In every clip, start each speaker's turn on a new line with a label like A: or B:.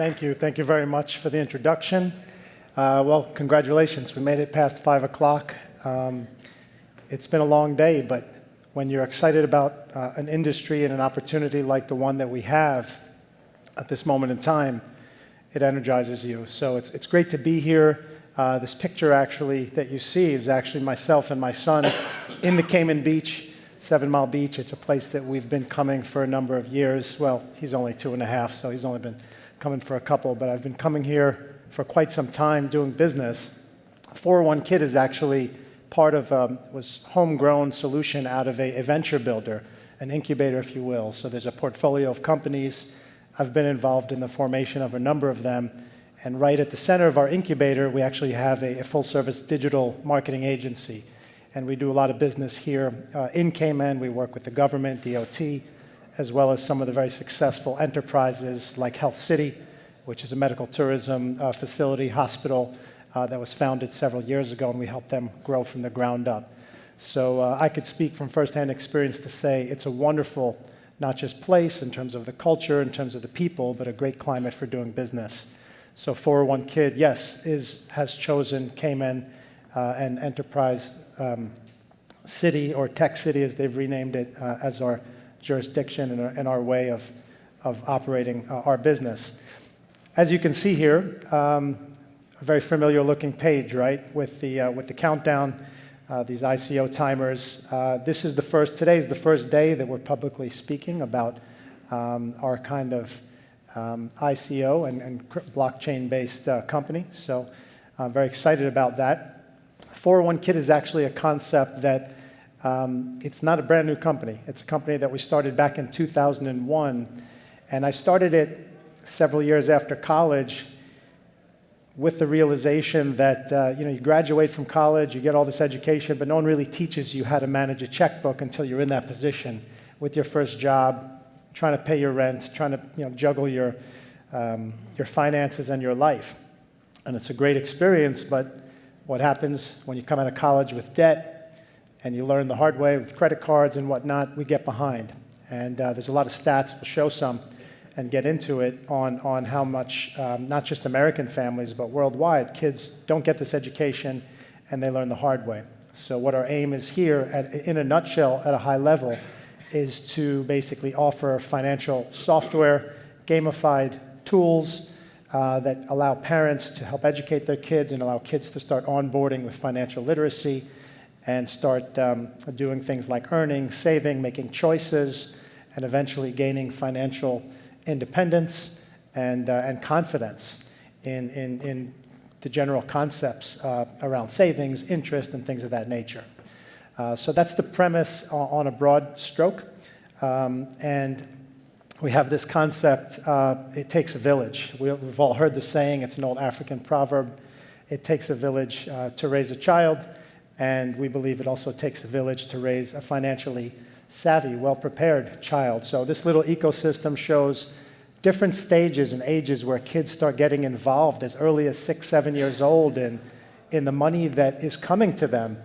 A: Thank you. Thank you very much for the introduction. Well, congratulations. We made it past 5 o'clock. It's been a long day, but when you're excited about an industry and an opportunity like the one that we have at this moment in time, it energizes you. So it's great to be here. This picture actually that you see is actually myself and my son in the Cayman Beach, 7 Mile Beach. It's a place that we've been coming for a number of years. Well, he's only 2.5, so he's only been coming for a couple, but I've been coming here for quite some time doing business. 401 Kid is actually part of was homegrown solution out of a venture builder, an incubator, if you will. So there's a portfolio of companies. I've been involved in the formation of a number of them. And right at the center of our incubator, we actually have a full-service digital marketing agency. And we do a lot of business here in Cayman. We work with the government, DOT, as well as some of the very successful enterprises like Health City, which is a medical tourism facility, hospital that was founded several years ago, and we helped them grow from the ground up. So I could speak from firsthand experience to say it's a wonderful, not just place in terms of the culture, in terms of the people, but a great climate for doing business. So 401 Kid, yes, has chosen Cayman and Enterprise City, or Tech City as they've renamed it, as our jurisdiction and our way of operating our business. As you can see here, a very familiar looking page, right, with the countdown, these ICO timers. Today is the first day that we're publicly speaking about our kind of ICO and blockchain-based company. So I'm very excited about that. 401 Kid is actually a concept that it's not a brand new company. It's a company that we started back in 2001. And I started it several years after college with the realization that you graduate from college, you get all this education, but no one really teaches you how to manage a checkbook until you're in that position with your first job, trying to pay your rent, trying to juggle your finances and your life. And it's a great experience, but what happens when you come out of college with debt and you learn the hard way with credit cards and whatnot, we get behind. And there's a lot of stats, we'll show some and get into it on how much, not just American families, but worldwide, kids don't get this education and they learn the hard way. So what our aim is here, in a nutshell, at a high level, is to basically offer financial software, gamified tools that allow parents to help educate their kids and allow kids to start onboarding with financial literacy and start doing things like earning, saving, making choices, and eventually gaining financial independence and confidence in the general concepts around savings, interest, and things of that nature. So that's the premise on a broad stroke. And we have this concept, it takes a village. We've all heard the saying, it's an old African proverb, it takes a village to raise a child, and we believe it also takes a village to raise a financially savvy, well-prepared child. So this little ecosystem shows different stages and ages where kids start getting involved as early as 6, 7 years old in the money that is coming to them.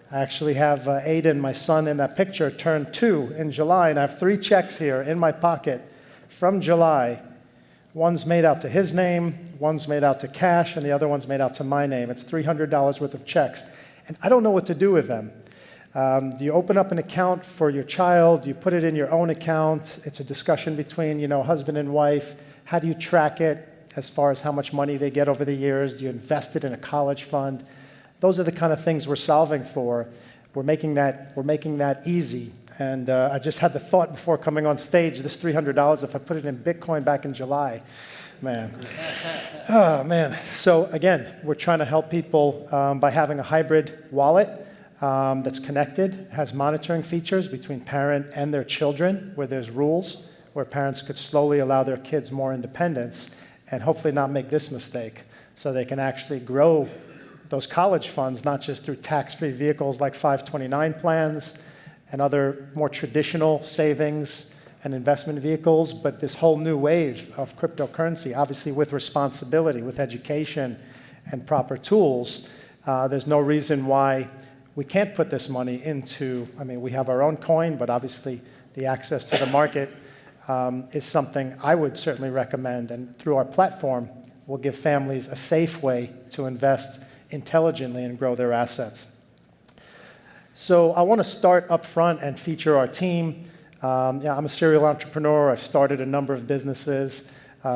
A: I actually have Aiden, my son, in that picture, turned 2 in July, and I have 3 checks here in my pocket from July. One's made out to his name, one's made out to cash, and the other one's made out to my name. It's $300 worth of checks. And I don't know what to do with them. Do you open up an account for your child? Do you put it in your own account? It's a discussion between, husband and wife. How do you track it as far as how much money they get over the years? Do you invest it in a college fund? Those are the kind of things we're solving for. We're making that easy. And I just had the thought before coming on stage, this $300, if I put it in Bitcoin back in July, man. Oh, man. So again, we're trying to help people by having a hybrid wallet that's connected, has monitoring features between parent and their children, where there's rules, where parents could slowly allow their kids more independence and hopefully not make this mistake, so they can actually grow those college funds, not just through tax-free vehicles like 529 plans and other more traditional savings and investment vehicles, but this whole new wave of cryptocurrency, obviously with responsibility, with education and proper tools. There's no reason why we can't put this money into, we have our own coin, but obviously the access to the market is something I would certainly recommend. And through our platform, we'll give families a safe way to invest intelligently and grow their assets. So I want to start up front and feature our team. I'm a serial entrepreneur. I've started a number of businesses.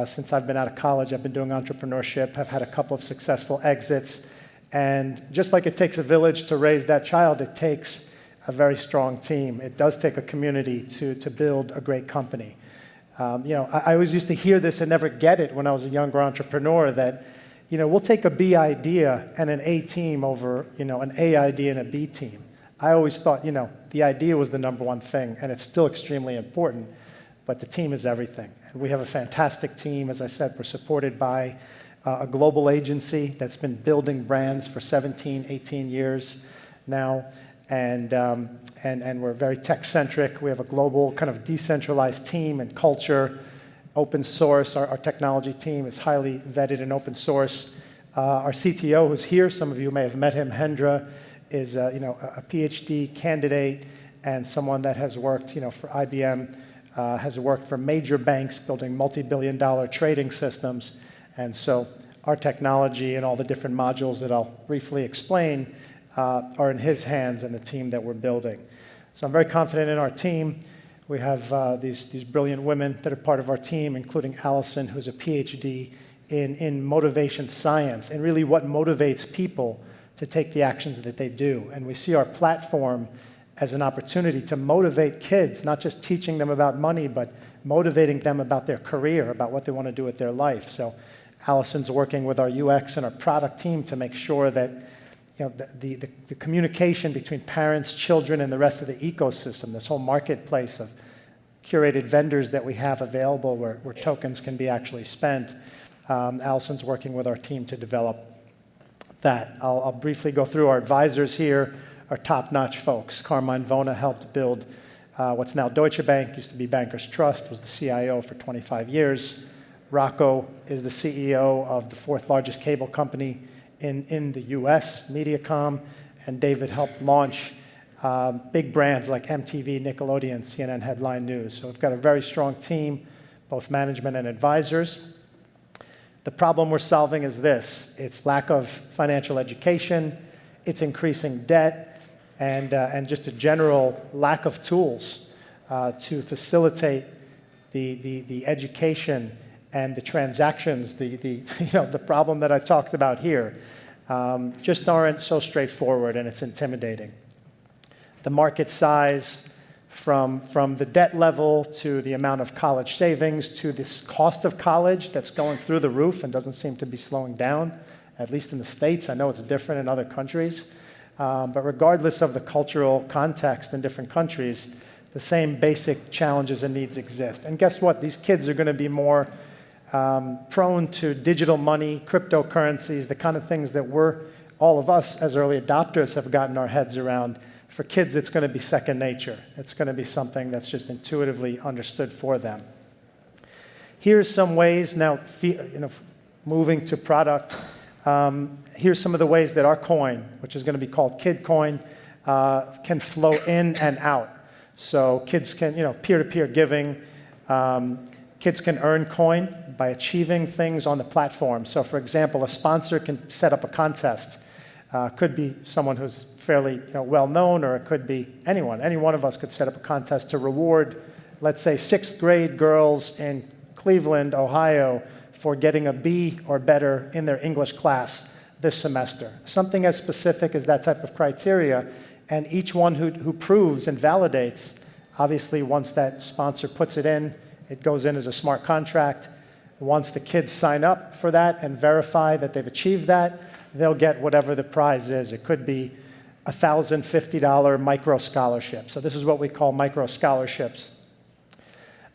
A: Since I've been out of college, I've been doing entrepreneurship. I've had a couple of successful exits. And just like it takes a village to raise that child, it takes a very strong team. It does take a community to build a great company. I always used to hear this and never get it when I was a younger entrepreneur that, we'll take a B idea and an A team over, an A idea and a B team. I always thought, the idea was the number one thing, and it's still extremely important, but the team is everything. And we have a fantastic team. As I said, we're supported by a global agency that's been building brands for 17, 18 years now, and we're very tech-centric. We have a global kind of decentralized team and culture, open source. Our technology team is highly vetted in open source. Our CTO, who's here, some of you may have met him, Hendra, is a PhD candidate and someone that has worked, for IBM, has worked for major banks building multi-billion-dollar trading systems. And so our technology and all the different modules that I'll briefly explain are in his hands and the team that we're building. So I'm very confident in our team. We have these brilliant women that are part of our team, including Allison, who's a PhD in motivation science and really what motivates people to take the actions that they do. And we see our platform as an opportunity to motivate kids, not just teaching them about money, but motivating them about their career, about what they want to do with their life. So Allison's working with our UX and our product team to make sure that the communication between parents, children, and the rest of the ecosystem, this whole marketplace of curated vendors that we have available where tokens can be actually spent. Allison's working with our team to develop that. I'll briefly go through our advisors here, our top-notch folks. Carmine Vona helped build what's now Deutsche Bank, used to be Bankers Trust, was the CIO for 25 years. Rocco is the CEO of the fourth largest cable company in the US, Mediacom, and David helped launch big brands like MTV, Nickelodeon, CNN Headline News. So we've got a very strong team, both management and advisors. The problem we're solving is this. It's lack of financial education, it's increasing debt, and just a general lack of tools to facilitate the education and the transactions, the problem that I talked about here, just aren't so straightforward, and it's intimidating. The market size, from the debt level to the amount of college savings to this cost of college that's going through the roof and doesn't seem to be slowing down, at least in the States. I know it's different in other countries. But regardless of the cultural context in different countries, the same basic challenges and needs exist. And guess what? These kids are going to be more prone to digital money, cryptocurrencies, the kind of things that all of us as early adopters have gotten our heads around. For kids, it's going to be second nature. It's going to be something that's just intuitively understood for them. Here's some ways now, moving to product. Here's some of the ways that our coin, which is going to be called Kid Coin, can flow in and out. So kids can, peer-to-peer giving. Kids can earn coin by achieving things on the platform. So for example, a sponsor can set up a contest. Could be someone who's fairly well-known, or it could be anyone. Any one of us could set up a contest to reward, let's say, 6th grade girls in Cleveland, Ohio, for getting a B or better in their English class this semester. Something as specific as that type of criteria, and each one who proves and validates, obviously once that sponsor puts it in, it goes in as a smart contract. Once the kids sign up for that and verify that they've achieved that, they'll get whatever the prize is. It could be a $1,050 micro scholarship. So this is what we call micro scholarships.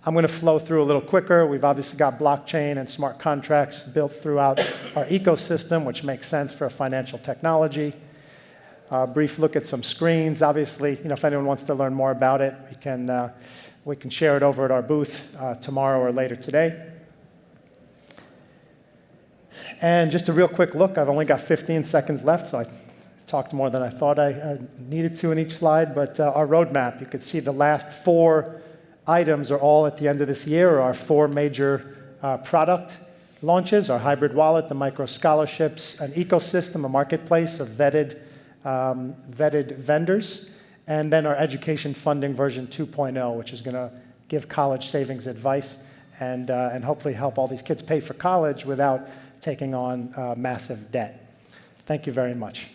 A: I'm going to flow through a little quicker. We've obviously got blockchain and smart contracts built throughout our ecosystem, which makes sense for a financial technology. A brief look at some screens. Obviously, if anyone wants to learn more about it, we can share it over at our booth tomorrow or later today. And just a real quick look. I've only got 15 seconds left, so I talked more than I thought I needed to in each slide. But our roadmap, you could see the last 4 items are all at the end of this year are our 4 major product launches: our hybrid wallet, the micro scholarships, an ecosystem, a marketplace of vetted vendors, and then our education funding version 2.0, which is going to give college savings advice and hopefully help all these kids pay for college without taking on massive debt. Thank you very much.